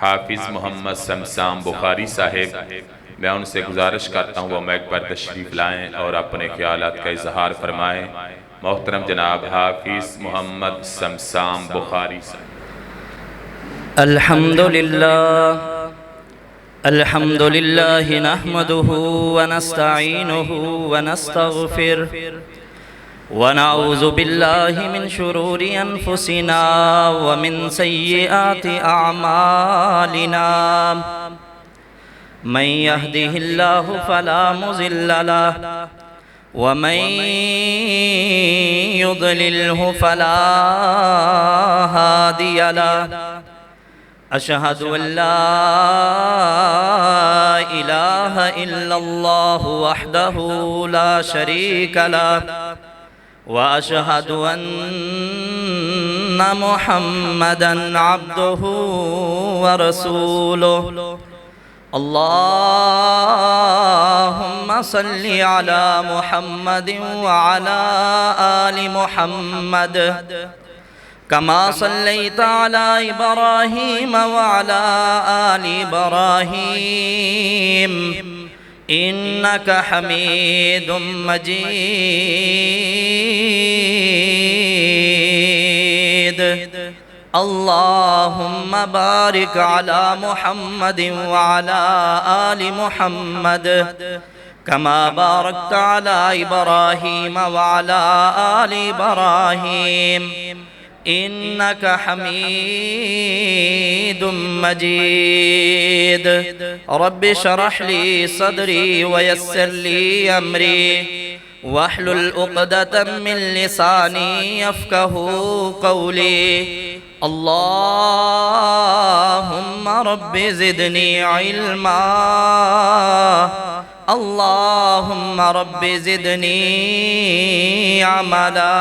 حافظ محمد سمسام بخاری صاحب، میں ان سے گزارش کرتا ہوں وہ مائک پر تشریف لائیں اور اپنے خیالات کا اظہار فرمائیں۔ محترم جناب حافظ محمد سمسام بخاری صاحب۔ الحمد لله نحمده ونستعينه ونستغفره ونعوذ بالله من شرور أنفسنا ومن سيئات أعمالنا من يهده الله فلا مضل له ومن يضلله فلا هادي له أشهد أن لا إله إلا الله وحده لا شريك له وأشهد أن محمدًا عبده ورسوله اللهم صل على محمد وعلى آل محمد كما صليت على إبراهيم وعلى آل إبراهيم إنك حميد مجيد اللهم بارك على محمد وعلى آل محمد كما باركت على إبراهيم وعلى آل إبراهيم إنك حميد مجيد رب اشرح لي صدري ويسر لي أمري واحلل عقدة من لساني يفقه قولي اللهم رب زدني علما اللهم رب زدني عملا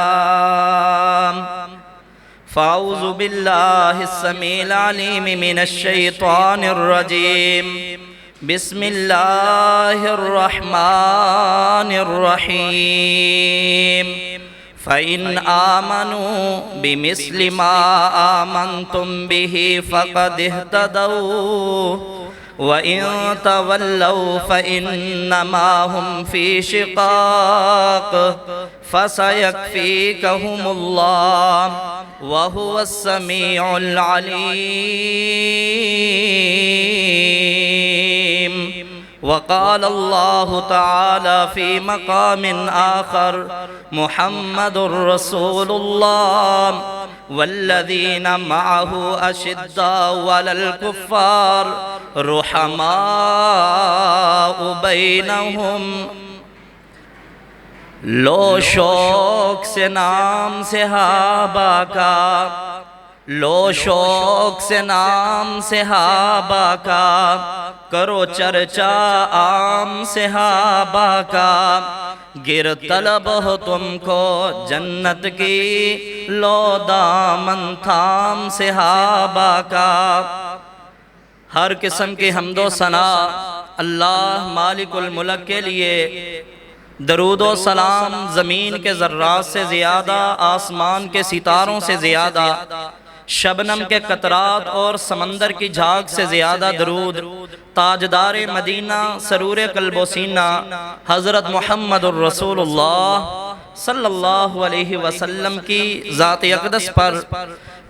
فأعوذ بالله السميع العليم من الشيطان الرجيم بسم الله الرحمن الرحيم فإن آمنوا بمثل ما آمنتم به فقد اهتدوا وإن تولوا فإنما هم في شقاق فسيكفيكهم الله وهو السميع العليم وقال الله تعالى في مقام آخر محمد رسول الله والذين معه أشداء على الكفار رحماء بينهم لو شوق سے نام صحابہ کا لو شوق سے نام صحابہ کا کرو چرچا عام صحابہ کا گر طلب ہو تم کو جنت کی لو دامن تھام صحابہ کا ہر قسم کی حمد و ثنا اللہ مالک الملک کے لیے درود و سلام زمین کے ذرات سے زیادہ آسمان کے ستاروں سے زیادہ شبنم کے قطرات اور سمندر کی جھاگ سے زیادہ درود تاجدار مدینہ سرور قلب و سینہ حضرت محمد الرسول اللہ صلی اللہ علیہ وسلم کی ذات اقدس پر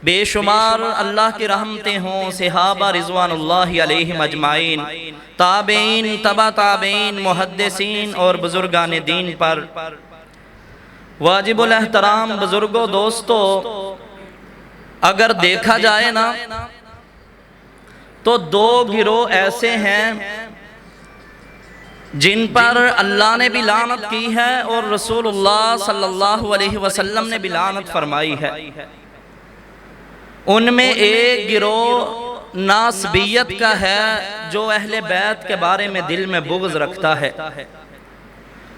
بے شمار اللہ کی رحمتیں ہوں صحابہ رضوان اللہ علیہم اجمعین تابعین تبع تابعین محدثین اور بزرگان دین پر واجب الاحترام بزرگوں دوستو اگر دیکھا جائے نا تو دو گروہ ایسے ہیں جن پر اللہ نے بھی لعنت کی ہے اور رسول اللہ صلی اللہ علیہ وسلم نے بھی لعنت فرمائی ہے ان میں ایک گروہ ناسبیت کا ہے جو اہل بیت کے بارے میں دل میں بغض رکھتا ہے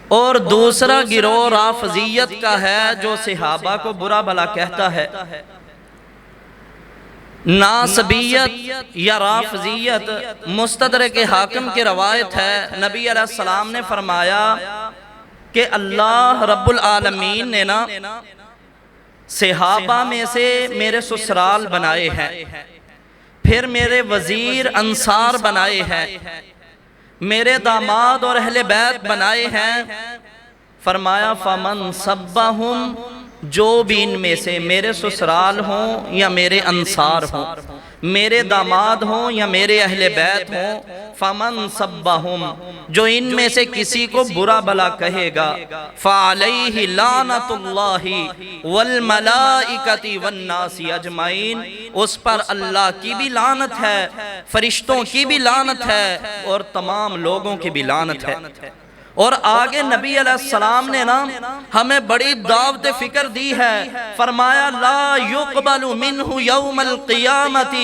اور دوسرا گروہ رافضیت کا ہے جو صحابہ کو برا بھلا کہتا ہے ناسبیت یا رافضیت مستدرک حاکم کی روایت ہے نبی علیہ السلام نے فرمایا کہ اللہ رب العالمین نے نا صحابہ میں سے میرے سسرال بنائے ہیں پھر میرے وزیر انصار بنائے ہیں، میرے داماد اور اہل بیت بنائے ہیں۔ فرمایا فمن سبہم، جو بھی ان میں سے میرے سسرال ہوں یا میرے انصار ہوں، میرے داماد ہوں یا میرے اہل بیت ہوں، فمن سبہم، جو ان میں سے کسی کو برا بھلا کہے گا، فعلیہ لعنت اللہ والملائکۃ والناس اجمعین، اس پر اللہ کی بھی لعنت ہے، فرشتوں کی بھی لعنت ہے، اور تمام لوگوں کی بھی لعنت ہے۔ اور آگے نبی علیہ السلام نے ہمیں بڑی دعوت فکر دی ہے، فرمایا لا یقبل منہ یوم القیامت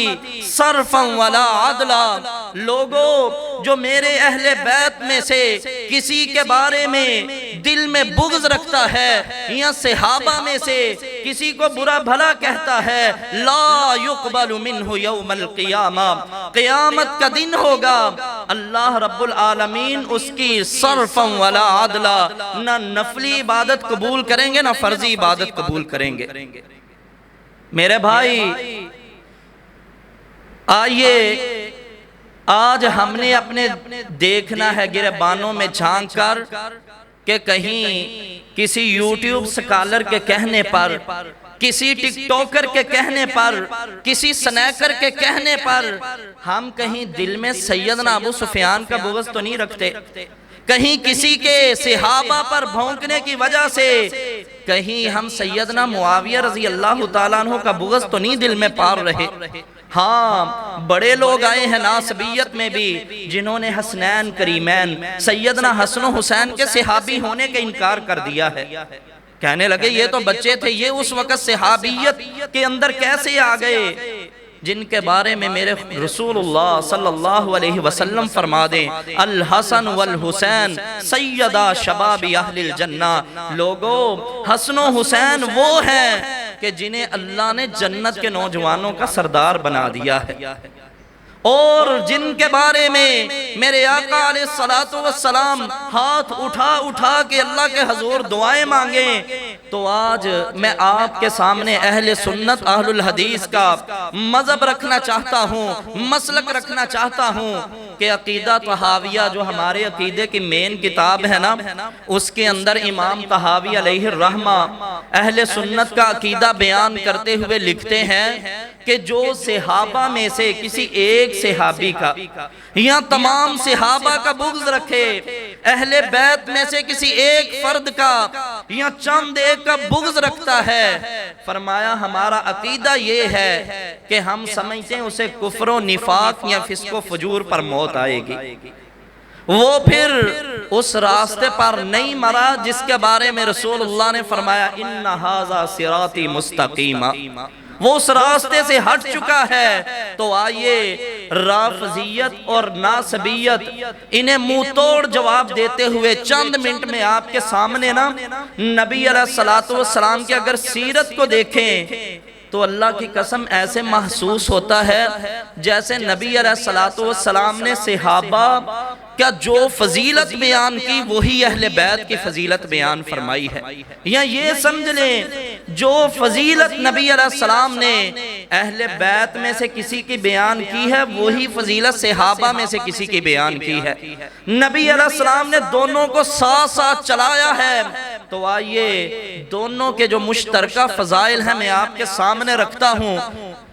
صرفا ولا عدلا، لوگوں جو میرے اہل بیت میں سے کسی کے بارے میں دل میں بغض رکھتا ہے یا صحابہ میں سے کسی کو برا بھلا کہتا ہے، لا یقبل منہ یوم القیامہ، قیامت کا دن ہوگا، اللہ رب العالمین اس کی صرفا ولا عدلا، نہ نفلی عبادت قبول کریں گے نہ فرضی عبادت قبول کریں گے۔ میرے بھائی آئیے آج ہم نے اپنے دیکھنا ہے گریبانوں میں جھانک کر کہ کہیں کسی یوٹیوب سکالر کے کہنے پر، کسی ٹک ٹوکر کے کہنے پر، کسی سنیکر کے کہنے پر ہم کہیں دل میں سیدنا ابو سفیان کا بغض تو نہیں رکھتے، کہیں کسی کے صحابہ پر بھونکنے کی وجہ سے کہیں ہم سیدنا معاویہ رضی اللہ تعالیٰ عنہ کا بغض تو نہیں دل میں پال رہے۔ ہاں بڑے لوگ آئے ہیں ناصبیت میں بھی جنہوں نے حسنین کریمین سیدنا حسن و حسین کے صحابی ہونے کا انکار کر دیا ہے، کہنے لگے یہ تو بچے تھے، یہ اس وقت صحابیت کے اندر کیسے آ گئے، جن کے بارے میں میرے رسول اللہ صلی اللہ علیہ وسلم فرما دیں الحسن والحسین سیدہ شباب اہل الجنہ، لوگو حسن و حسین وہ ہیں کہ جنہیں اللہ نے جنت کے نوجوانوں کا سردار بنا دیا ہے، اور جن کے بارے میں میرے آقا علیہ السلام ہاتھ اٹھا کے اللہ کے حضور دعائیں مانگیں، تو آج میں آپ کے سامنے اہل سنت اہل الحدیث کا مذہب رکھنا چاہتا ہوں، مسلک رکھنا چاہتا ہوں کہ عقیدہ طحاویہ جو ہمارے عقیدے کی مین کتاب ہے نا، اس کے اندر امام طحاوی علیہ الرحمہ اہل سنت کا عقیدہ بیان کرتے ہوئے لکھتے ہیں کہ جو صحابہ میں سے کسی ایک صحابی کا یا تمام صحابہ کا بغض رکھے، اہل بیت میں سے کسی ایک فرد کا یا چند ایک کا بغض رکھتا ہے، فرمایا ہمارا عقیدہ یہ ہے کہ ہم سمجھتے ہیں اسے کفر و نفاق یا فسق و فجور پر موت آئے گی، وہ پھر اس راستے پر نہیں مرا جس کے بارے میں رسول اللہ نے فرمایا ان ھذا صراطی مستقیما، وہ اس راستے سے ہٹ چکا ہے۔ تو آئیے رافضیت اور ناصبیت انہیں منہ توڑ جواب دیتے ہوئے چند منٹ میں آپ کے سامنے نبی علیہ السلام کی اگر سیرت کو دیکھیں تو اللہ کی قسم ایسے محسوس ہوتا ہے جیسے نبی علیہ السلام نے صحابہ کیا جو فضیلت بیان کی وہی اہل بیت کی فضیلت بیان فرمائی ہے، یا یہ سمجھ لیں جو فضیلت نبی علیہ السلام نے اہل بیت میں سے کسی کی بیان کی ہے وہی فضیلت صحابہ میں سے کسی کی بیان کی ہے، نبی علیہ السلام نے دونوں کو ساتھ ساتھ چلایا ہے۔ تو آئیے دونوں کے جو مشترکہ فضائل ہیں میں آپ کے سامنے رکھتا ہوں۔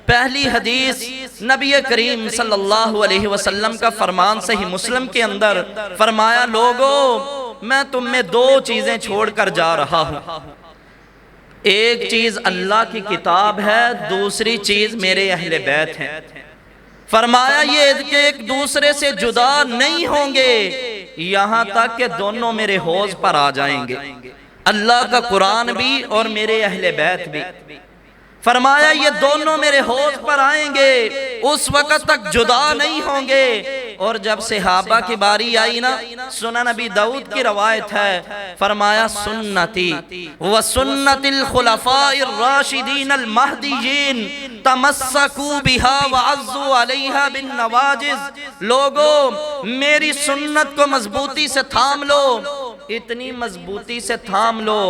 پہلی حدیث نبی کریم صلی اللہ علیہ وسلم کا فرمان صحیح مسلم کے اندر فرمایا لوگو میں تم میں دو چیزیں چھوڑ کر جا رہا ہوں، ایک چیز اللہ کی کتاب ہے، دوسری چیز میرے اہل بیت ہیں۔ فرمایا یہ کہ ایک دوسرے سے جدا نہیں ہوں گے یہاں تک کہ دونوں میرے حوض پر آ جائیں گے، اللہ کا قرآن بھی اور میرے اہل بیت بھی۔ فرمایا یہ دونوں میرے حوض پر آئیں گے، اس وقت تک جدا نہیں ہوں گے۔ اور جب صحابہ کی باری آئی سنن نبی داؤد کی روایت ہے، فرمایا سنتی و سنت الخلفاء الراشدین المہدیین تمسکوا بہا وعضوا علیہا بالنواجذ، لوگو میری سنت کو مضبوطی سے تھام لو، اتنی مضبوطی سے تھام لو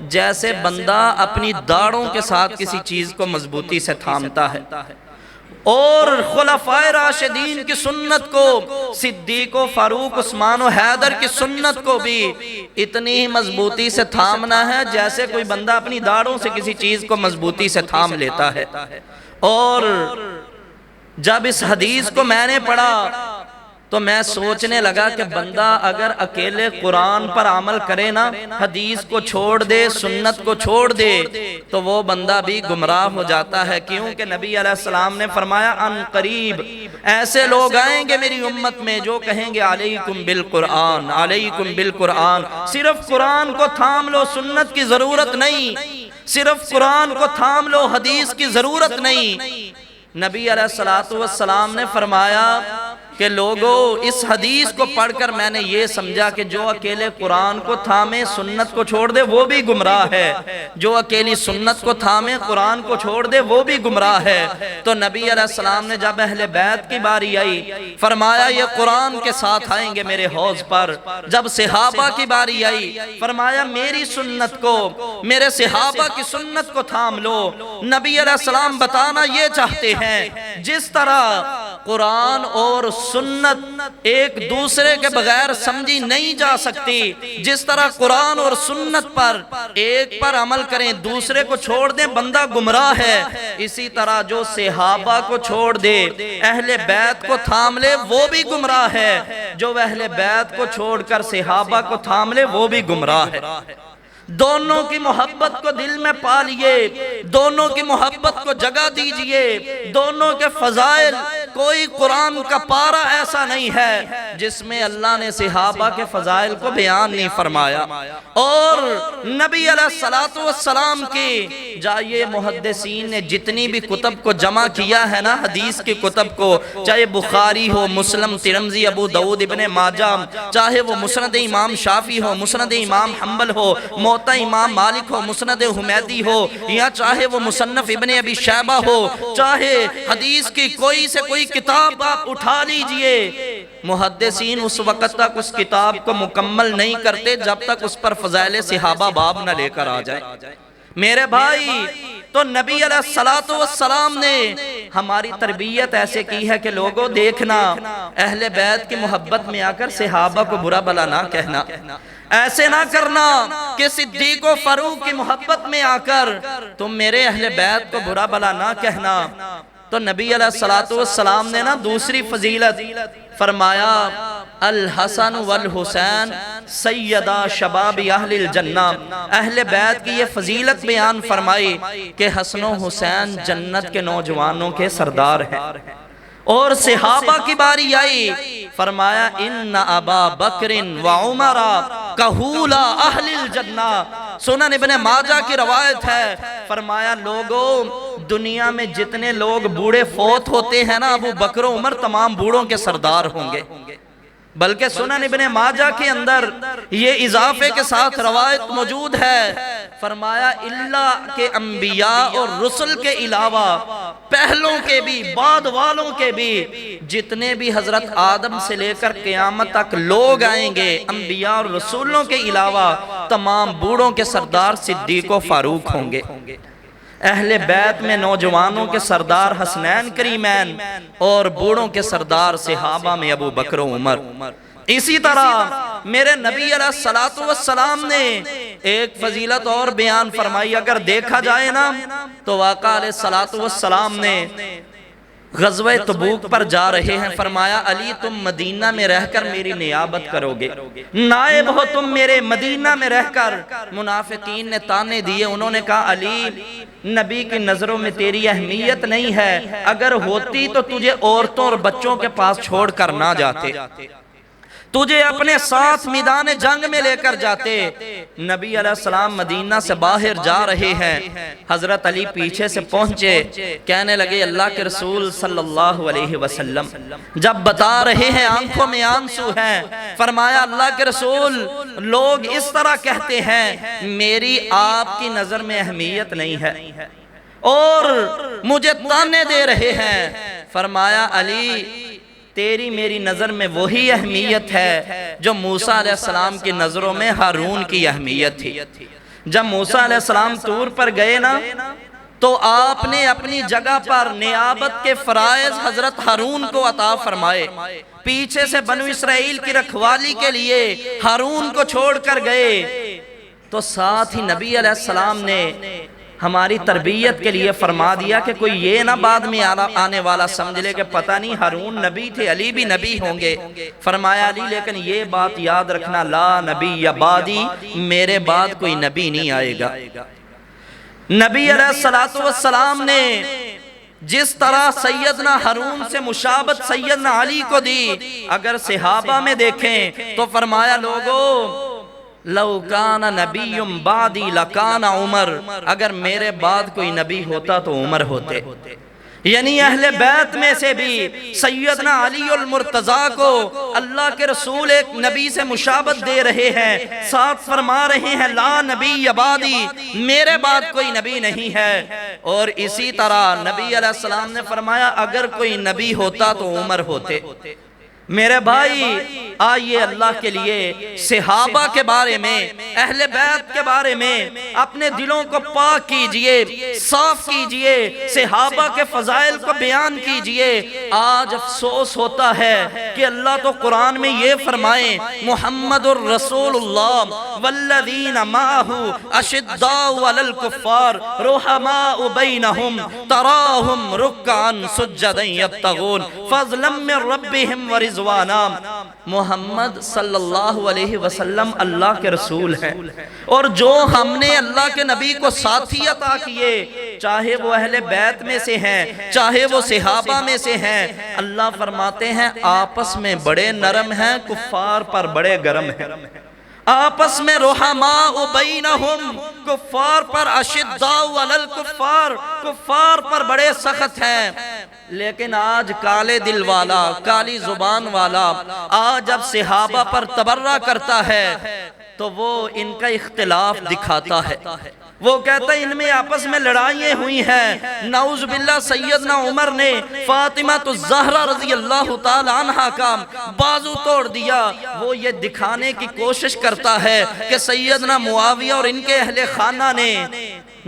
جیسے بندہ اپنی داڑھوں کے ساتھ کسی چیز کو مضبوطی سے تھامتا ہے، اور خلفائے راشدین کی سنت کو، صدیق و فاروق عثمان و حیدر کی سنت کو بھی اتنی ہی مضبوطی سے تھامنا ہے جیسے کوئی بندہ اپنی داڑھوں سے کسی چیز کو مضبوطی سے تھام لیتا ہے۔ اور جب اس حدیث کو میں نے پڑھا تو میں سوچنے لگا کہ بندہ اگر اکیلے قرآن پر عمل کرے نا، حدیث کو چھوڑ دے، سنت کو چھوڑ دے، تو وہ بندہ بھی گمراہ ہو جاتا ہے، کیونکہ نبی علیہ السلام نے فرمایا ان قریب ایسے لوگ آئیں گے میری امت میں جو کہیں گے علیکم بالقرآن، علیکم بالقرآن، صرف قرآن کو تھام لو، سنت کی ضرورت نہیں، صرف قرآن کو تھام لو، حدیث کی ضرورت نہیں۔ نبی علیہ السلام نے فرمایا کہ لوگو اس حدیث کو پڑھ کر میں نے یہ سمجھا کہ جو اکیلے قرآن کو تھامے سنت کو چھوڑ دے وہ بھی گمراہ ہے، جو اکیلی سنت کو تھامے قرآن کو چھوڑ دے وہ بھی گمراہ ہے۔ تو نبی علیہ السلام نے جب اہل بیت کی باری آئی فرمایا یہ قرآن کے ساتھ آئیں گے میرے حوض پر۔ جب صحابہ کی باری آئی فرمایا میری سنت کو، میرے صحابہ کی سنت کو تھام لو۔ نبی علیہ السلام بتانا یہ چاہتے ہیں جس طرح قرآن اور سنت ایک دوسرے کے بغیر سمجھی نہیں جا سکتی، جس طرح قرآن اور سنت پر ایک پر عمل کریں دوسرے کو چھوڑ دیں بندہ گمراہ ہے، اسی طرح جو صحابہ کو چھوڑ دے اہل بیت کو تھام لے وہ بھی گمراہ ہے، جو اہل بیت کو چھوڑ کر صحابہ کو تھام لے وہ بھی گمراہ ہے۔ دونوں کی محبت کو دل میں پا لیے، دونوں کی محبت کو جگہ دیجئے، دونوں کے فضائل، کوئی قرآن کا پارہ ایسا نہیں ہے جس میں اللہ نے صحابہ کے فضائل کو بیان نہیں فرمایا۔ اور نبی علیہ السلام کی جائے محدثین نے جتنی بھی کتب کو جمع کیا ہے نا، حدیث کی کتب کو، چاہے بخاری ہو، مسلم، ترمذی، ابو داؤد، ابن ماجہ، چاہے وہ مسند امام شافعی ہو، مسند امام حنبل ہو، موطا امام مالک ہو، مسند حمیدی ہو، یا چاہے وہ مصنف ابن ابی شیبہ ہو، چاہے حدیث کی کوئی سے کوئی کتاب آپ اٹھا لیجئے، محدثین اس وقت تک اس کتاب کو مکمل نہیں کرتے جب تک اس پر فضائل صحابہ باب نہ لے کر آ جائے۔ میرے بھائی تو نبی علیہ السلام نے ہماری تربیت ایسے کی ہے کہ لوگوں دیکھنا، اہل بیت کی محبت میں آ کر صحابہ کو برا بلا نہ کہنا، ایسے نہ کرنا کہ صدیق و فاروق کی محبت میں آ کر تم میرے اہل بیت کو برا بلا نہ کہنا۔ تو نبی علیہ السلام نے نا دوسری فضیلت فرمایا الحسن والحسین سیدہ شباب اہل الجنہ، اہل بیت کی یہ فضیلت بیان فرمائی کہ حسن و حسین جنت کے نوجوانوں کے سردار ہیں۔ اور صحابہ کی باری آئی فرمایا ان ابا بکر و عمر کہولا اہل الجنہ، سنن ابن ماجہ کی روایت ہے، فرمایا لوگوں دنیا میں جتنے لوگ بوڑھے فوت ہوتے ہیں نا، ابو بکر و عمر تمام بوڑھوں کے سردار ہوں گے۔ بلکہ سنن ابن ماجہ کے اندر یہ اضافے کے ساتھ روایت موجود ہے، فرمایا اللہ کے انبیاء اور رسل کے علاوہ پہلوں کے بھی بعد والوں کے بھی جتنے بھی حضرت آدم سے لے کر قیامت تک لوگ آئیں گے، انبیاء اور رسولوں کے علاوہ تمام بوڑھوں کے سردار صدیق و فاروق ہوں گے۔ اہل بیت میں نوجوانوں کے سردار حسنین کریمین اور بوڑھوں کے سردار صحابہ میں ابو بکر و عمر۔ اسی طرح میرے نبی علیہ السلام نے ایک فضیلت اور بیان فرمائی، اگر دیکھا جائے نا تو آقا علیہ السلام نے غزوہ تبوک پر جا رہے ہیں، فرمایا علی تم مدینہ میں رہ کر میری نیابت کرو گے، نائب ہو تم میرے مدینہ میں رہ کر۔ منافقین نے تانے دیے، انہوں نے کہا علی نبی کی نظروں میں تیری اہمیت نہیں ہے، اگر ہوتی تو تجھے عورتوں اور بچوں کے پاس چھوڑ کر نہ جاتے، تجھے اپنے ساتھ میدان جنگ میں لے کر جاتے۔ نبی علیہ السلام مدینہ سے باہر جا رہے ہیں، حضرت علی پیچھے سے پہنچے، کہنے لگے اللہ کے رسول صلی اللہ علیہ وسلم جب بتا رہے ہیں آنکھوں میں آنسو ہیں، فرمایا اللہ کے رسول لوگ اس طرح کہتے ہیں میری آپ کی نظر میں اہمیت نہیں ہے اور مجھے تانے دے رہے ہیں، فرمایا علی تیری میری نظر میں وہی اہمیت ہے جو موسیٰ علیہ السلام کی نظروں میں ہارون کی اہمیت تھی۔ جب موسیٰ علیہ السلام طور پر گئے نا تو آپ نے اپنی جگہ پر نیابت کے فرائض حضرت ہارون کو عطا فرمائے، پیچھے سے بنو اسرائیل کی رکھوالی کے لیے ہارون کو چھوڑ کر گئے، تو ساتھ ہی نبی علیہ السلام نے ہماری تربیت کے لیے فرما دیا کہ کوئی یہ نہ بعد میں آنے والا سمجھ لے کہ پتہ نہیں ہارون نبی تھے، علی بھی نبی ہوں گے۔ فرمایا علی لیکن یہ بات یاد رکھنا، لا نبی یا بعدی، میرے بعد کوئی نبی نہیں آئے گا۔ نبی علیہ السلام نے جس طرح سیدنا ہارون سے مشابت سیدنا علی کو دی، اگر صحابہ میں دیکھیں تو فرمایا لوگوں لو کان نبی بعدی لکان عمر، اگر میرے بعد کوئی نبی ہوتا تو عمر ہوتے۔ یعنی اہل بیت میں سے بھی سیدنا علی المرتضیٰ کو اللہ کے رسول ایک نبی سے مشابت دے رہے ہیں، ساتھ فرما رہے ہیں لا نبی بعدی، میرے بعد کوئی نبی نہیں ہے۔ اور اسی طرح نبی علیہ السلام نے فرمایا اگر کوئی نبی ہوتا تو عمر ہوتے۔ میرے بھائی آئیے اللہ کے لیے صحابہ کے بارے میں، اہل بیت کے بارے میں اپنے دلوں کو پاک کیجئے، صاف کیجئے، صحابہ کے فضائل کو بیان کیجئے۔ آج افسوس ہوتا ہے کہ اللہ تو قرآن میں یہ فرمائیں محمد الرسول اللہ والذین معہ اشداء علی الکفار رحماء بینہم تراہم رکعا سجدا یبتغون فضلا من ربہم ورزقا۔ محمد صلی اللہ علیہ وسلم اللہ کے رسول ہیں، اور جو ہم نے اللہ کے نبی کو ساتھی عطا کیے، چاہے وہ اہل بیت میں سے ہیں چاہے وہ صحابہ میں سے ہیں، اللہ فرماتے ہیں آپس میں بڑے نرم ہیں، کفار پر بڑے گرم ہیں۔ آپس میں رحماء بینہم، کفار پر اشداء علی الکفار، کفار پر بڑے سخت ہیں۔ لیکن آج کالے دل والا، کالی زبان والا آج جب صحابہ پر تبرہ کرتا ہے تو وہ ان کا اختلاف دکھاتا ہے، وہ کہتا ہے ان میں آپس میں لڑائیاں ہوئی ہیں۔ نعوذ باللہ سیدنا عمر نے فاطمہ الزہرا رضی اللہ تعالی عنہ کا بازو توڑ دیا، وہ یہ دکھانے کی کوشش کرتا ہے کہ سیدنا معاویہ اور ان کے اہل خانہ نے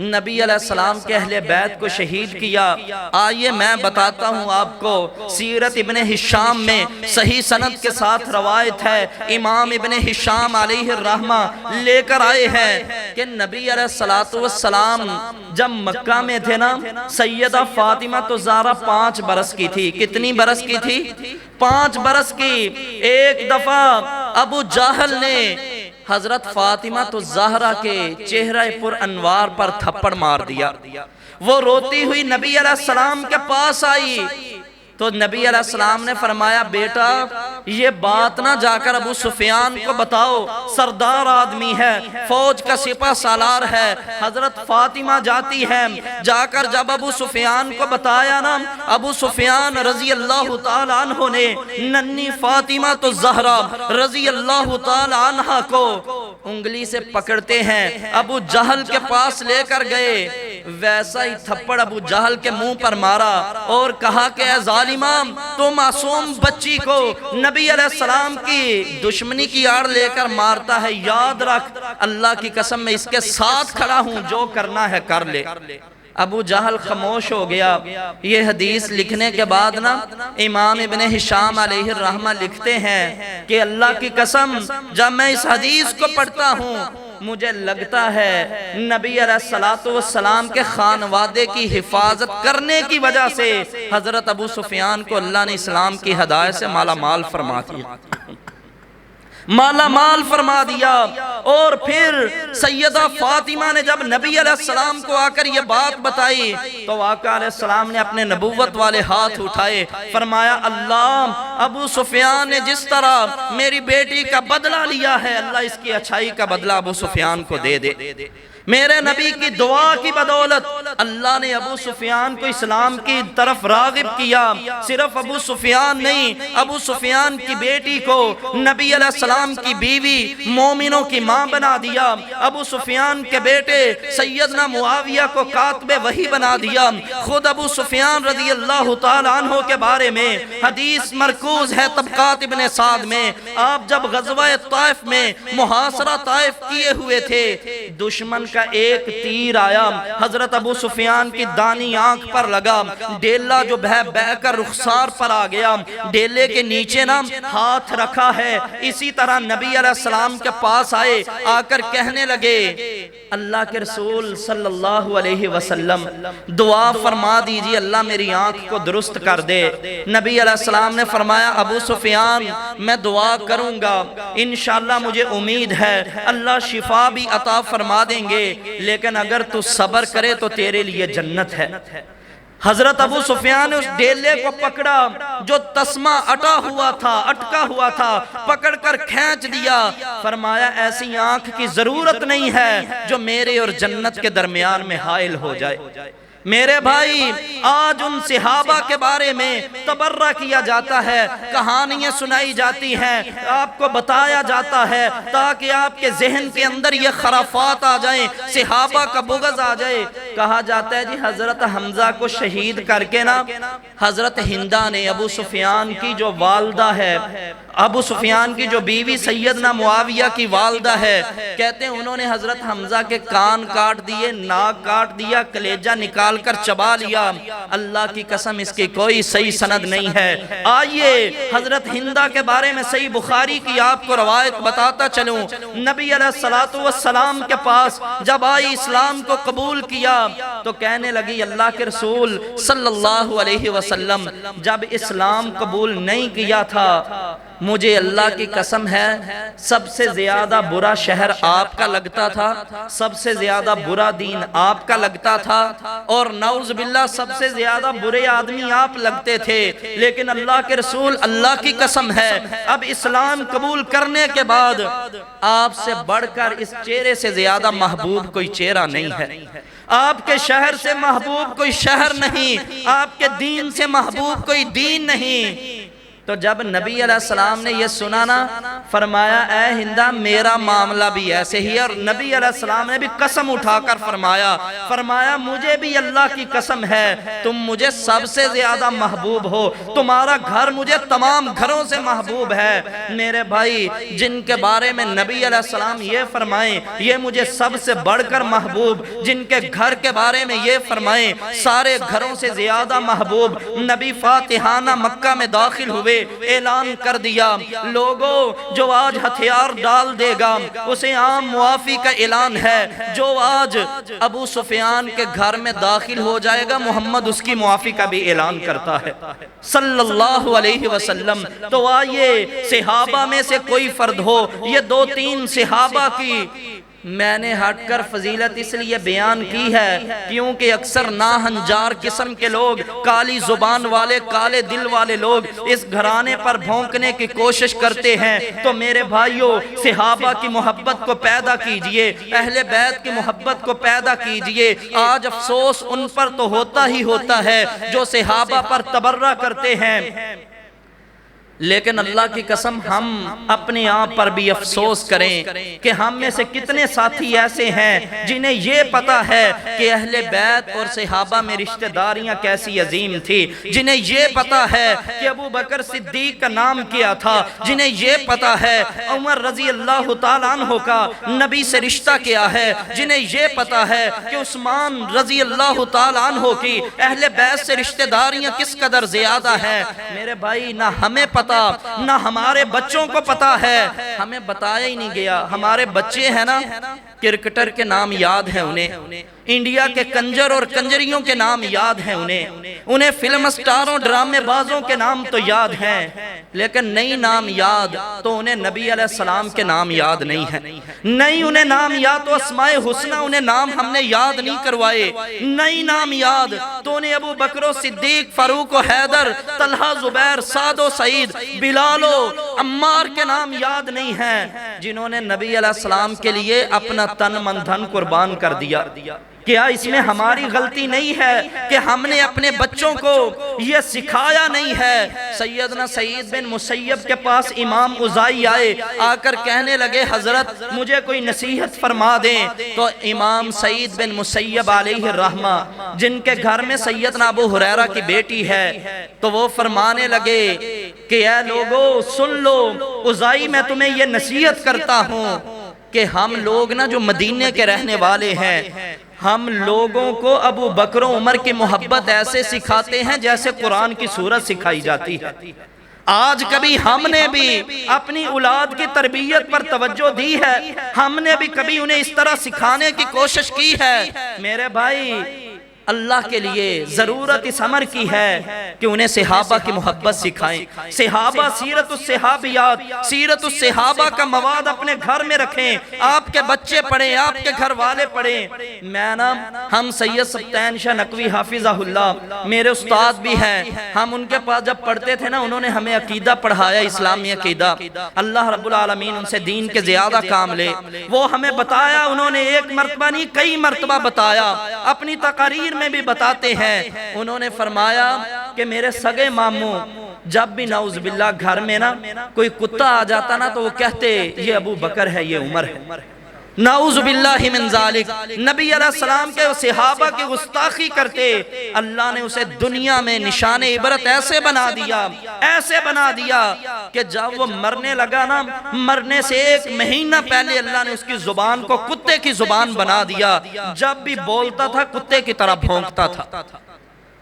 نبی علیہ السلام کے اہل بیت کو شہید کیا۔ آئیے میں بتاتا ہوں آپ کو، سیرت ابن ہشام میں صحیح سند کے ساتھ روایت ہے، امام ابن ہشام علیہ الرحمہ لے کر آئے ہیں کہ نبی علیہ السلام جب مکہ میں تھے نا، سیدہ فاطمہ الزہرا 5 برس کی تھی۔ کتنی برس کی تھی؟ 5 برس کی۔ ایک دفعہ ابو جہل نے حضرت فاطمہ الزہرا کے چہرہ پر انوار پر تھپڑ مار دیا، وہ روتی ہوئی نبی علیہ السلام کے پاس آئی تو نبی علیہ السلام نے فرمایا بیٹا یہ بات نہ جا کر ابو سفیان کو بتاؤ، سردار آدمی ہے، فوج کا سپہ سالار ہے۔ حضرت فاطمہ جاتی ہے، جا کر جب ابو سفیان کو بتایا نا، ابو سفیان رضی اللہ تعالی عنہ نے ننھی فاطمہ الزہرا رضی اللہ تعالی عنہ کو انگلی سے پکڑتے ہیں ابو جہل کے پاس لے کر گئے، ویسا ہی تھپڑ ابو جہل کے منہ پر مارا اور کہا کہ اے ظالمان، تو معصوم بچی کو نبی علیہ السلام کی دشمنی کی آڑ لے کر مارتا ہے، یاد رکھ اللہ کی قسم میں اس کے ساتھ کھڑا ہوں، جو کرنا ہے کر لے۔ ابو جہل خاموش ہو گیا۔ یہ حدیث لکھنے کے بعد نا امام ابن ہشام علیہ الرحمہ لکھتے ہیں کہ اللہ کی قسم جب میں اس حدیث کو پڑھتا ہوں مجھے لگتا ہے نبی علیہ السلام کے خانوادے کی حفاظت کرنے کی وجہ سے حضرت ابو سفیان کو اللہ نے اسلام کی ہدایت سے مالا مال فرما دیا، مالا مال فرما دیا۔ اور پھر سیدہ فاطمہ نے جب نبی علیہ السلام کو آ کر یہ بات بتائی تو آقا علیہ السلام نے اپنے نبوت والے ہاتھ اٹھائے، فرمایا اللہ ابو سفیان نے جس طرح میری بیٹی کا بدلہ لیا ہے، اللہ اس کی اچھائی کا بدلہ ابو سفیان کو دے دے۔ میرے نبی کی دعا کی بدولت اللہ نے ابو سفیان کو اسلام کی طرف راغب کیا۔ صرف ابو سفیان نہیں، ابو سفیان کی بیٹی کو نبی علیہ السلام کی بیوی مومنوں کی ماں بنا دیا۔ ابو سفیان کے بیٹے سیدنا معاویہ کو کاتب وحی بنا دیا۔ خود ابو سفیان رضی اللہ تعالی عنہ کے بارے میں حدیث مرکوز ہے طبقات ابن سعد میں، آپ جب غزوہ طائف میں محاصرہ طائف کیے ہوئے تھے، دشمن کا کا ایک تیر آیا، حضرت ابو سفیان کی دانی آنکھ پر لگا، ڈیلا جو بہ بہ کر رخسار پر آ گیا، ڈیلے کے نیچے نا ہاتھ رکھا ہے۔ اسی طرح نبی علیہ السلام کے پاس آئے، آ کر کہنے لگے اللہ کے رسول صلی اللہ علیہ وسلم دعا فرما دیجئے اللہ میری آنکھ کو درست کر دے۔ نبی علیہ السلام نے فرمایا ابو سفیان میں دعا کروں گا، انشاءاللہ مجھے امید ہے اللہ شفا بھی عطا فرما دیں گے، لیکن اگر تو صبر کرے تو تیرے لیے جنت ہے۔ حضرت ابو سفیان نے اس ڈیلے کو پکڑا جو تسمہ اٹکا ہوا تھا، پکڑ کر کھینچ دیا، فرمایا ایسی آنکھ کی ضرورت نہیں ہے جو میرے اور جنت کے درمیان میں حائل ہو جائے۔ میرے بھائی آج ان صحابہ کے بارے میں تبرہ کیا جاتا ہے، کہانیاں سنائی جاتی ہیں، آپ کو بتایا جاتا ہے تاکہ آپ کے ذہن کے اندر یہ خرافات آ جائیں، صحابہ کا بغض آ جائے۔ کہا جاتا ہے جی حضرت حمزہ کو شہید کر کے نا حضرت ہندہ نے ابو سفیان کی جو والدہ ہے، ابو سفیان کی جو بیوی سیدنا معاویہ کی والدہ ہے، کہتے ہیں انہوں نے حضرت حمزہ کے کان کاٹ دیے، ناک کاٹ دیا، کلیجہ نکال کر چبا لیا۔ اللہ کی قسم اس کی کوئی صحیح سند نہیں ہے۔ آئیے حضرت ہندہ کے بارے میں صحیح بخاری کی آپ کو روایت بتاتا چلوں۔ نبی علیہ السلام کے پاس جب آئی اسلام کو قبول کیا تو کہنے لگی اللہ کے رسول صلی اللہ علیہ وسلم جب اسلام قبول نہیں کیا تھا مجھے اللہ کی قسم ہے سب سے زیادہ برا شہر آپ کا لگتا تھا، سب سے زیادہ برا دین آپ کا لگتا تھا، اور نعوذ باللہ سب سے زیادہ برے آدمی آپ لگتے تھے، لیکن اللہ کے رسول اللہ کی قسم ہے اب اسلام قبول کرنے کے بعد آپ سے بڑھ کر اس چہرے سے زیادہ محبوب کوئی چہرہ نہیں ہے، آپ کے شہر سے محبوب کوئی شہر نہیں، آپ کے دین سے محبوب کوئی دین نہیں۔ تو جب نبی علیہ السلام نے یہ سنا نا فرمایا اے ہندہ میرا معاملہ بھی ایسے ہی ہے، اور نبی علیہ السلام نے بھی قسم اٹھا کر فرمایا مجھے بھی اللہ کی قسم ہے تم مجھے سب سے زیادہ محبوب ہو، تمہارا گھر مجھے تمام گھروں سے محبوب ہے۔ میرے بھائی جن کے بارے میں نبی علیہ السلام یہ فرمائیں یہ مجھے سب سے بڑھ کر محبوب، جن کے گھر کے بارے میں یہ فرمائیں سارے گھروں سے زیادہ محبوب، نبی فاتحانہ مکہ میں داخل ہوئے، اعلان کر دیا لوگوں جو آج ہتھیار ڈال دے گا اسے عام معافی کا اعلان ہے، جو آج ابو سفیان کے گھر میں داخل ہو جائے گا محمد اس کی معافی کا بھی اعلان کرتا ہے صلی اللہ علیہ وسلم۔ تو آئیے صحابہ میں سے کوئی فرد ہو، یہ دو تین صحابہ کی میں نے ہٹ کر فضیلت اس لیے بیان کی ہے کیونکہ اکثر ناہنجار قسم کے لوگ، کالی زبان والے، کالے دل والے لوگ اس گھرانے پر بھونکنے کی کوشش کرتے ہیں۔ تو میرے بھائیوں صحابہ کی محبت کو پیدا کیجئے، اہل بیت کی محبت کو پیدا کیجئے۔ آج افسوس ان پر تو ہوتا ہی ہوتا ہے جو صحابہ پر تبرہ کرتے ہیں، لیکن اللہ کی قسم ہم اپنے آپ پر بھی افسوس کریں کہ ہم میں سے کتنے ساتھی ایسے ہیں جنہیں یہ پتا ہے کہ اہل بیت اور صحابہ میں رشتہ داریاں کیسی عظیم تھی، جنہیں یہ پتا ہے کہ ابو بکر صدیق کا نام کیا تھا، جنہیں یہ پتا ہے عمر رضی اللہ تعالیٰ عنہ کا نبی سے رشتہ کیا ہے، جنہیں یہ پتا ہے کہ عثمان رضی اللہ تعالیٰ عنہ کی اہل بیت سے رشتہ داریاں کس قدر زیادہ ہیں۔ میرے بھائی نہ ہمیں پتا نہ ہمارے بچوں کو پتا ہے، ہمیں بتایا ہی نہیں گیا۔ ہمارے بچے ہیں نا کرکٹر کے نام یاد ہیں انہیں، انڈیا کے کنجر اور کنجریوں کے نام یاد ہیں انہیں فلم سٹاروں ڈرامے بازوں کے نام تو یاد ہیں، لیکن نئی نام یاد تو انہیں نبی علیہ السلام کے نام یاد نہیں ہے، نئی انہیں نام یاد تو اسماء حسنہ انہیں نام ہم نے یاد نہیں کروائے، نئی نام یاد تو انہیں ابو بکر و صدیق، فاروق و حیدر، طلحہ زبیر، سعد و سعید، بلال و عمار کے نام یاد نہیں ہیں، جنہوں نے نبی علیہ السلام کے لیے اپنا تن من دھن قربان کر دیا۔ کیا اس میں ہماری غلطی نہیں ہے کہ ہم نے اپنے بچوں کو یہ سکھایا نہیں ہے؟ سیدنا سعید بن مسیب کے پاس امام اوزاعی آئے، آ کر کہنے لگے حضرت مجھے کوئی نصیحت فرما دیں۔ تو امام سعید بن مسیب علیہ الرحمہ جن کے گھر میں سیدنا ابو ہریرہ کی بیٹی ہے تو وہ فرمانے لگے کہ اے لوگو سن لو، اوزاعی میں تمہیں یہ نصیحت کرتا ہوں کہ ہم لوگ نا جو مدینے کے رہنے والے ہیں، ہم لوگوں کو ابو بکر و عمر کی محبت ایسے سکھاتے ہیں جیسے قرآن کی سورت سکھائی جاتی ہے۔ آج کبھی ہم نے بھی اپنی اولاد کی تربیت پر توجہ دی ہے؟ ہم نے بھی کبھی انہیں اس طرح سکھانے کی کوشش کی ہے؟ میرے بھائی، اللہ کے لیے ضرورت اس امر کی ہے کہ انہیں صحابہ کی محبت سکھائیں۔ صحابہ، سیرت الصحابیات، سیرت الصحابہ کا مواد اپنے گھر میں رکھیں، آپ کے بچے پڑھیں، آپ کے گھر والے پڑھیں۔ ہم سید سبطین شاہ نقوی حافظہ اللہ میرے استاد بھی ہیں، ہم ان کے پاس جب پڑھتے تھے نا، انہوں نے ہمیں عقیدہ پڑھایا، اسلامی عقیدہ۔ اللہ رب العالمین ان سے دین کے زیادہ کام لے۔ وہ ہمیں بتایا، انہوں نے ایک مرتبہ نہیں کئی مرتبہ بتایا، اپنی تقاریر میں بھی بتاتے ہیں۔ انہوں نے فرمایا کہ میرے سگے ماموں جب بھی نعوذ باللہ گھر میں نا کوئی کتا آ جاتا نا تو وہ کہتے یہ ابو بکر ہے، یہ عمر ہے، نعوذ باللہ من ذالک۔ نبی علیہ السلام کے صحابہ کی گستاخی کرتے، اللہ نے اسے دنیا میں نشان عبرت ایسے بنا دیا کہ جب وہ مرنے لگا نا، مرنے سے 1 مہینہ پہلے اللہ نے اس کی زبان کو کتے کی زبان بنا دیا، جب بھی بولتا تھا کتے کی طرح بھونکتا تھا۔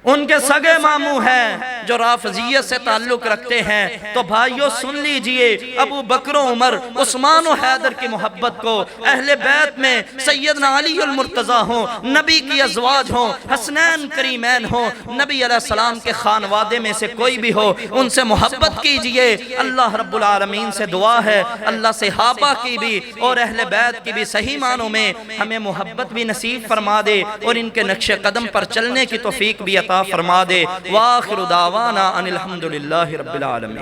ان کے سگے ماموں ہیں جو رافضیت سے تعلق رکھتے ہیں۔ تو بھائیو سن لیجئے، ابو بکر و عمر، عثمان و حیدر کی محبت کو، اہل بیت میں سیدنا علی المرتضیٰ ہوں، نبی کی ازواج ہوں، حسنین کریمین ہوں، نبی علیہ السلام کے خانوادے میں سے کوئی بھی ہو، ان سے محبت کیجئے۔ اللہ رب العالمین سے دعا ہے اللہ صحابہ کی بھی اور اہل بیت کی بھی صحیح معنوں میں ہمیں محبت بھی نصیب فرما دے اور ان کے نقش قدم پر چلنے کی توفیق بھی عطا فرما دے۔ وآخر دعوانا ان الحمدللہ رب العالمین۔